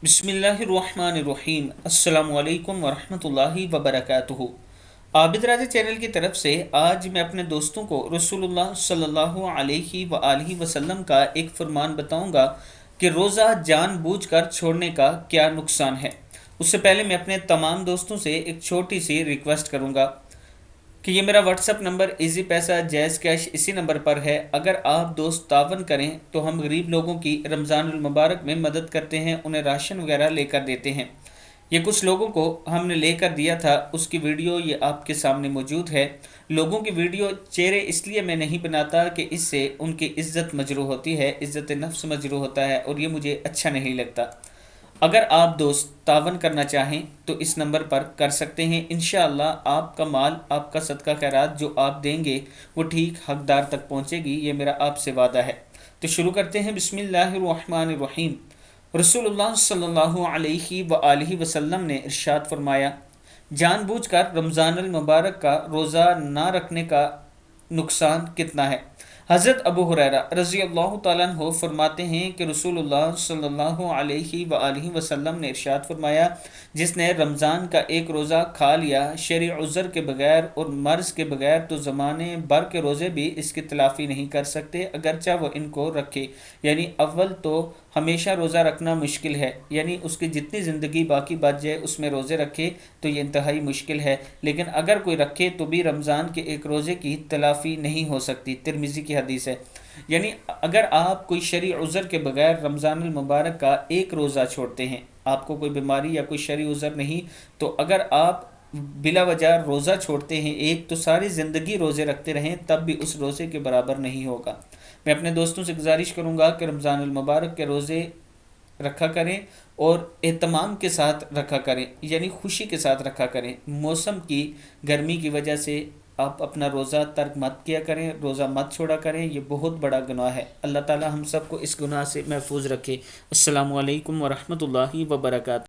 بسم اللہ الرحمن الرحیم۔ السلام علیکم ورحمۃ اللہ وبرکاتہ۔ عابد راضی چینل کی طرف سے آج میں اپنے دوستوں کو رسول اللہ صلی اللہ علیہ وآلہ وسلم کا ایک فرمان بتاؤں گا کہ روزہ جان بوجھ کر چھوڑنے کا کیا نقصان ہے۔ اس سے پہلے میں اپنے تمام دوستوں سے ایک چھوٹی سی ریکویسٹ کروں گا کہ یہ میرا واٹس اپ نمبر ایزی پیسہ جیز کیش اسی نمبر پر ہے۔ اگر آپ دوست تعاون کریں تو ہم غریب لوگوں کی رمضان المبارک میں مدد کرتے ہیں، انہیں راشن وغیرہ لے کر دیتے ہیں۔ یہ کچھ لوگوں کو ہم نے لے کر دیا تھا، اس کی ویڈیو یہ آپ کے سامنے موجود ہے۔ لوگوں کی ویڈیو چہرے اس لیے میں نہیں بناتا کہ اس سے ان کی عزت مجروح ہوتی ہے، عزت نفس مجروح ہوتا ہے، اور یہ مجھے اچھا نہیں لگتا۔ اگر آپ دوست تعاون کرنا چاہیں تو اس نمبر پر کر سکتے ہیں۔ انشاءاللہ آپ کا مال، آپ کا صدقہ خیرات جو آپ دیں گے وہ ٹھیک حقدار تک پہنچے گی، یہ میرا آپ سے وعدہ ہے۔ تو شروع کرتے ہیں۔ بسم اللہ الرحمن الرحیم۔ رسول اللہ صلی اللہ علیہ وآلہ وسلم نے ارشاد فرمایا، جان بوجھ کر رمضان المبارک کا روزہ نہ رکھنے کا نقصان کتنا ہے۔ حضرت ابو ہریرہ رضی اللہ تعالیٰ عنہ فرماتے ہیں کہ رسول اللہ صلی اللہ علیہ وآلہ وسلم نے ارشاد فرمایا، جس نے رمضان کا ایک روزہ کھا لیا شرعی عذر کے بغیر اور مرض کے بغیر تو زمانے بھر کے روزے بھی اس کی تلافی نہیں کر سکتے، اگرچہ وہ ان کو رکھے۔ یعنی اول تو ہمیشہ روزہ رکھنا مشکل ہے، یعنی اس کی جتنی زندگی باقی بچ جائے اس میں روزے رکھے تو یہ انتہائی مشکل ہے، لیکن اگر کوئی رکھے تو بھی رمضان کے ایک روزے کی تلافی نہیں ہو سکتی۔ ترمذی کی حدیث ہے۔ یعنی اگر آپ کوئی شرعی عذر کے بغیر رمضان المبارک کا ایک روزہ چھوڑتے ہیں، آپ کو کوئی بیماری یا کوئی شرعی عذر نہیں، تو اگر آپ بلا وجہ روزہ چھوڑتے ہیں ایک، تو ساری زندگی روزے رکھتے رہیں تب بھی اس روزے کے برابر نہیں ہوگا۔ میں اپنے دوستوں سے گزارش کروں گا کہ رمضان المبارک کے روزے رکھا کریں اور اہتمام کے ساتھ رکھا کریں، یعنی خوشی کے ساتھ رکھا کریں۔ موسم کی گرمی کی وجہ سے آپ اپنا روزہ ترک مت کیا کریں، روزہ مت چھوڑا کریں، یہ بہت بڑا گناہ ہے۔ اللہ تعالی ہم سب کو اس گناہ سے محفوظ رکھے۔ السلام علیکم ورحمۃ اللہ وبرکاتہ۔